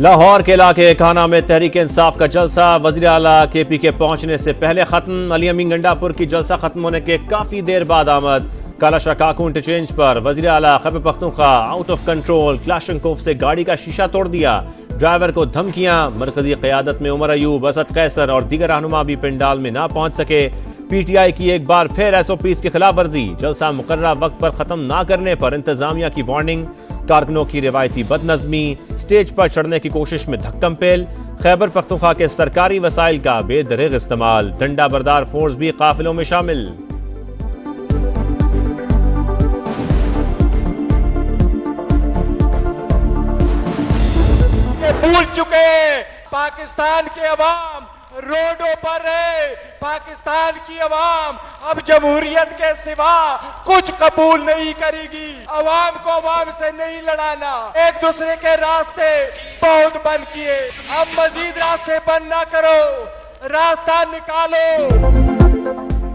लाहौर के इलाके खाना में तहरीक इंसाफ का जलसा वज़ीर आला KP के पहुंचने से पहले खत्म। अली अमीन गंडापुर की जलसा खत्म होने के काफी देर बाद आमद। कालाशाह काकू इंटरचेंज पर वज़ीर आला Khyber Pakhtunkhwa out of control Kalashnikov से गाड़ी का शीशा तोड़ दिया। ड्राइवर को धमकियां। मरकजी क़यादत में उमर अयूब, असद कैसर और दीगर रहनुमा भी पिंडाल में ना पहुंच सके। PTI की एक बार फिर SOPs की खिलाफ वर्जी। जलसा मुकर्ररा वक्त पर खत्म ना करने पर इंतजामिया की वार्निंग। कारकुनों की रिवायती बदनज़मी। स्टेज पर चढ़ने की कोशिश में धक्कम पेल। खैबर पख्तूनख्वा के सरकारी वसाइल का बेदरिग इस्तेमाल। डंडा बरदार फोर्स भी काफिलों में शामिल। भूल चुके पाकिस्तान के अवाम रोडों पर है। पाकिस्तान की अवाम अब जमहूरियत के सिवा कुछ कबूल नहीं करेगी। अवाम को अवाम से नहीं लड़ाना। एक दूसरे के रास्ते बहुत बंद किए, अब मजीद रास्ते बंद ना करो, रास्ता निकालो।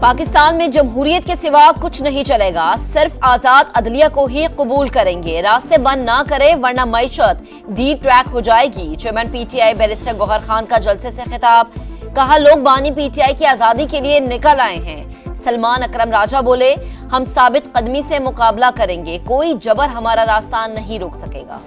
पाकिस्तान में जमहूरियत के सिवा कुछ नहीं चलेगा, सिर्फ आजाद अदलिया को ही कबूल करेंगे। रास्ते बंद ना करें वरना मईशत डी ट्रैक हो जाएगी। Chairman PTI barrister Gohar Khan का जलसे से खिताब। कहा, लोग बानी PTI की आजादी के लिए निकल आए हैं। सलमान अकरम राजा बोले, हम साबित कदमी से मुकाबला करेंगे, कोई जबर हमारा रास्ता नहीं रोक सकेगा।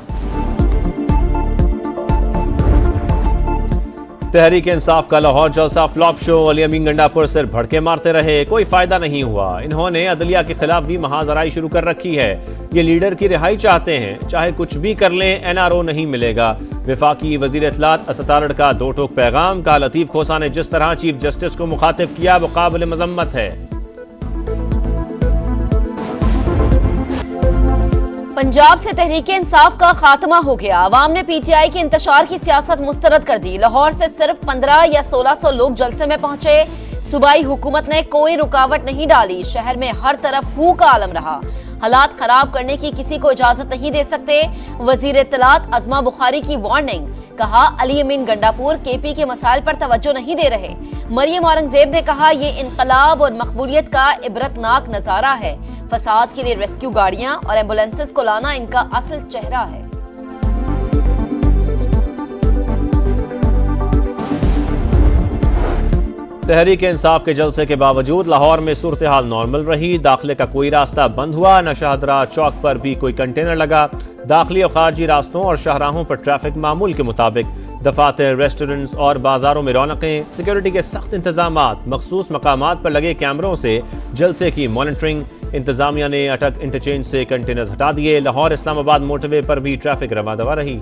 तहरीक इंसाफ का लाहौर जलसा फ्लॉप शो। अली अमीन गंडापुर सिर भड़के मारते रहे, कोई फायदा नहीं हुआ। इन्होंने अदलिया के खिलाफ भी महाजराई शुरू कर रखी है। ये लीडर की रिहाई चाहते हैं, चाहे कुछ भी कर लें NRO नहीं मिलेगा। वफाकी वजीर इत्तलात अततालड़ का दो टोक पैगाम। का लतीफ खोसा ने जिस तरह चीफ जस्टिस को मुखातिब किया वो काबिल मजम्मत है। पंजाब से तहरीक इंसाफ का खात्मा हो गया। अवाम ने PTI के इंतशार की सियासत मुस्तरद कर दी। लाहौर से सिर्फ 15 या 1600 लोग जलसे में पहुंचे। सूबाई हुकूमत ने कोई रुकावट नहीं डाली। शहर में हर तरफ फू का आलम रहा। हालात खराब करने की किसी को इजाजत नहीं दे सकते। वजीर इत्तलात अज़मा बुखारी की वार्निंग। कहा, अली अमीन गंडापुर KP के मसाइल पर तवज्जो नहीं दे रहे। मरियम औरंगजेब ने कहा, ये इनकलाब और मकबूलियत का इबरतनाक नजारा है। फसाद के लिए रेस्क्यू गाड़ियां और एम्बुलेंसेस को लाना इनका असल चेहरा है। तहरीक इंसाफ के जलसे के बावजूद लाहौर में सूरत हाल नॉर्मल रही। दाखिले का कोई रास्ता बंद हुआ न। शाहदरा चौक पर भी कोई कंटेनर लगा। दाखिली और खारजी रास्तों और शाहराहों पर ट्रैफिक मामूल के मुताबिक। दफातर, रेस्टोरेंट्स और बाजारों में रौनकें। सिक्योरिटी के सख्त इंतजामात। मखसूस मकामात पर लगे कैमरों से जलसे की मॉनिटरिंग। इंतजामिया ने अटक इंटरचेंज से कंटेनर्स हटा दिए। लाहौर इस्लामाबाद मोटरवे पर भी ट्रैफिक रवा दवा रही।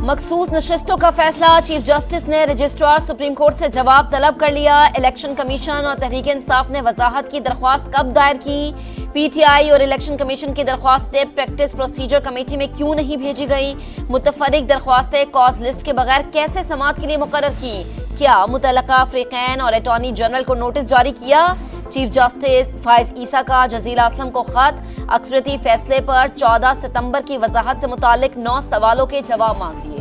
मखसूस नशिस्तों का फैसला। चीफ जस्टिस ने रजिस्ट्रार सुप्रीम कोर्ट से जवाब तलब कर लिया। इलेक्शन कमीशन और तहरीक इंसाफ ने वजाहत की दरख्वास्त कब दायर की। PTI और इलेक्शन कमीशन की दरख्वास्तें प्रैक्टिस प्रोसीजर कमेटी में क्यों नहीं भेजी गई। मुतफर्रिक दरख्वास्तें कॉज लिस्ट के बगैर कैसे समाअत के लिए मुकर्रर की। क्या मुतल्लका फ्रीकैन और अटॉर्नी जनरल को नोटिस जारी किया। चीफ जस्टिस फाइज ईसा का जजील असलम को खत। अक्सरती फैसले पर 14 सितंबर की वजाहत से मुतालिक 9 सवालों के जवाब मांग लिए।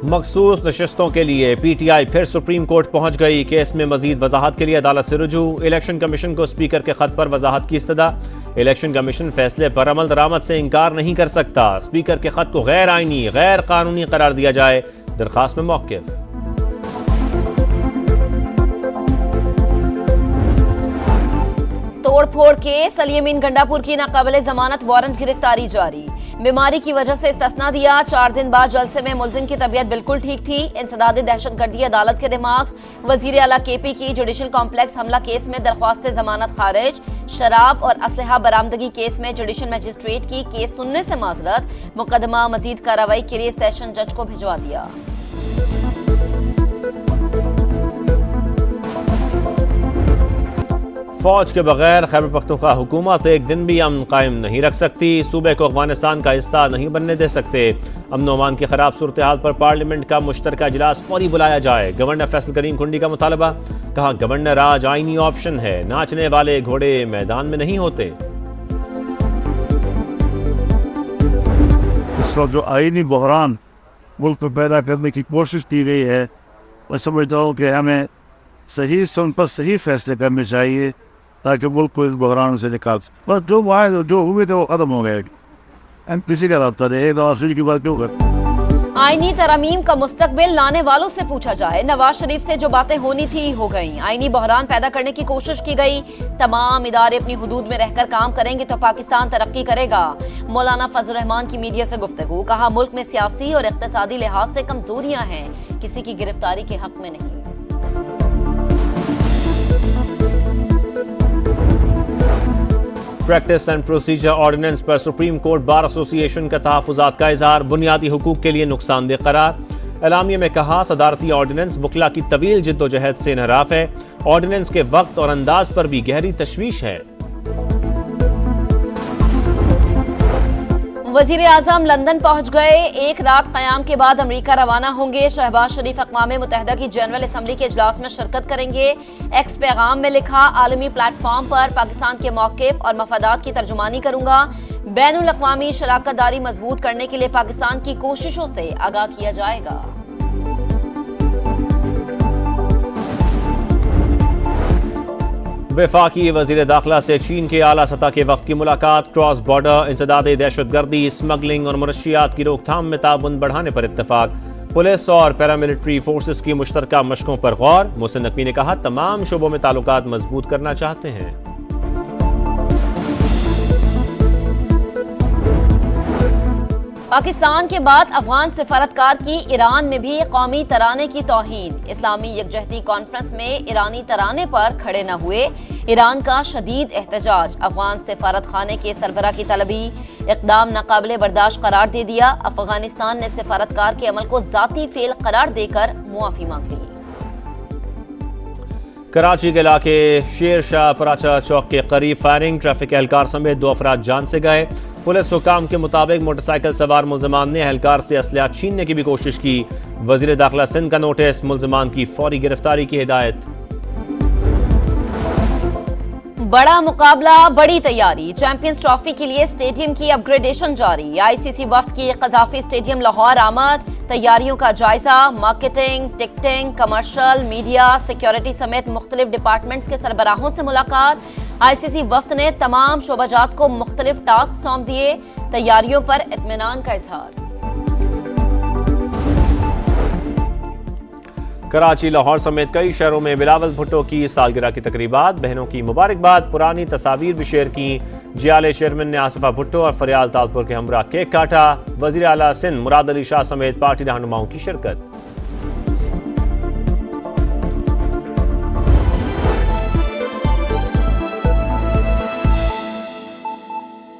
मखसूस नशिस्तों के लिए PTI फिर सुप्रीम कोर्ट पहुंच गई। केस में मजीद वजाहत के लिए अदालत से रुजू। इलेक्शन कमीशन को स्पीकर के खत पर वजाहत की इस्तदा। इलेक्शन कमीशन फैसले पर अमल दरामद से इनकार नहीं कर सकता। स्पीकर के खत को गैर आईनी, गैर कानूनी करार दिया जाए। दरखास्त में मौक़िफ़। तोड़फोड़ केस। अली अमीन गंडापुर की नाकाबिले जमानत वारंट गिरफ्तारी जारी। बीमारी की वजह से इस्तिस्ना दिया। 4 दिन बाद जलसे में मुलजिम की तबीयत बिल्कुल ठीक थी। इंसदाद दहशतगर्दी अदालत के रिमार्क्स। वजीर आला KP की जुडिशल कॉम्प्लेक्स हमला केस में दरख्वास्त जमानत खारिज। शराब और असलहा बरामदगी केस में जुडिशल मजिस्ट्रेट की केस सुनने से माजरत। मुकदमा मजीद कार्रवाई के लिए सेशन जज को भिजवा दिया। फौज के बगैर खैबर पख्तूनख्वा हुकूमत एक दिन भी अमन कायम नहीं रख सकती। सूबे को अफगानिस्तान का हिस्सा नहीं बनने दे सकते। अमन अमान की खराब सूरत हाल पर पार्लियामेंट का मुश्तरका इजलास फौरी बुलाया जाए। गवर्नर फैसल करीम खुंडी का मुतालबा। कहा, गवर्नर राज आईनी ऑप्शन है, नाचने वाले घोड़े मैदान में नहीं होते। इस वक्त जो आईनी बहरान मुल्क में पैदा करने की कोशिश की गई है, मैं समझता हूँ कि हमें सही सुन पर सही फैसले करने चाहिए ताकि मुल्क को इस बहरान से निकाल सके। बस जो हुए थे वो ख़त्म हो गए। किसी का रब्ता नहीं, एक की बात क्यों करते? आईनी तरमीम का मुस्तकबिल लाने वालों से पूछा जाए। नवाज शरीफ से जो बातें होनी थी हो गई। आईनी बहरान पैदा करने की कोशिश की गई। तमाम इदारे अपनी हुदूद में रहकर काम करेंगे तो पाकिस्तान तरक्की करेगा। मौलाना फजल रहमान की मीडिया से गुफ्तगू, कहा मुल्क में सियासी और इक्तिसादी लिहाज से कमजोरियां हैं, किसी की गिरफ्तारी के हक में नहीं। प्रैक्टिस एंड प्रोसीजर ऑर्डिनेंस पर सुप्रीम कोर्ट बार एसोसिएशन का तहफ़्फ़ुज़ात का इज़हार, बुनियादी हुकूक के लिए नुकसानदेह करार। एलामिया में कहा सदारती ऑर्डिनेंस वकला की तवील जिद्दोजहद से इनहराफ है। ऑर्डिनेंस के वक्त और अंदाज पर भी गहरी तशवीश है। वजीर आजम लंदन पहुंच गए। एक रात क़याम के बाद अमरीका रवाना होंगे। शहबाज शरीफ अक़वाम मुत्तहिदा की जनरल असम्बली के इजलास में शिरकत करेंगे। एक्स पैगाम में लिखा, आलमी प्लेटफॉर्म पर पाकिस्तान के मौक़िफ़ और मफादात की तर्जुमानी करूंगा। बैनुल अक़वामी शराकत दारी मजबूत करने के लिए पाकिस्तान की कोशिशों से आगाह किया जाएगा। वफाकी वज़ीर दाखिला से चीन के आला सतह के वक्त की मुलाकात। क्रॉस बॉर्डर इंसदाद दहशतगर्दी, स्मगलिंग और मनशियात की रोकथाम में ताउन बढ़ाने पर इत्तफाक। पुलिस और पैरामिलिट्री फोर्सेस की मुश्तरका मशकों पर गौर। मोहसिन नकवी ने कहा तमाम शोबों में ताल्लुकात मजबूत करना चाहते हैं। पाकिस्तान के बाद अफगान सिफारतकार की ईरान में भी कौमी तराने की तौहीन। इस्लामी यकजहती कॉन्फ्रेंस में ईरानी तराने पर खड़े न हुए। ईरान का शदीद एहतजाज। अफगान सिफारत खाने के सरबराह की तलबी, इक़दाम नाकाबिले बर्दाश्त करार दे दिया। अफगानिस्तान ने सिफारतकार के अमल को ज़ाती फेल करार देकर मुआफ़ी मांग ली। कराची के इलाके शेर शाह पराचा चौक के करीब फायरिंग, ट्रैफिक एहलकार समेत 2 अफराद जान से गए। पुलिस हुकाम के मुताबिक मोटरसाइकिल सवार मुल्ज़िमान ने एहलकार से असलहा छीनने की भी कोशिश की। वज़ीर दाखिला सिंध का नोटिस, मुल्ज़िमान की फौरी गिरफ्तारी की हिदायत। बड़ा मुकाबला, बड़ी तैयारी। चैंपियंस ट्रॉफी के लिए स्टेडियम की अपग्रेडेशन जारी। आईसीसी वफ्द की क़ज़ाफ़ी स्टेडियम लाहौर आमद। तैयारियों का जायजा। Marketing, ticketing, commercial, media, security समेत मुख्तलिफ डिपार्टमेंट्स के सरबराहों से मुलाकात। आईसीसी वफ्द ने तमाम शोबाजात को मुख्तलिफ टास्क सौंप दिए। तैयारियों पर इत्मीनान का इजहार। कराची, लाहौर समेत कई शहरों में बिलावल भुट्टो की सालगिरह की तकरीबात, बहनों की मुबारकबाद, पुरानी तस्वीर भी शेयर की। जियाले चेयरमैन ने आसिफा भुट्टो और फरियाल तालपुर के हमरा केक काटा। वजीर आला सिंध मुराद अली शाह समेत पार्टी रहनुमाओं की शिरकत।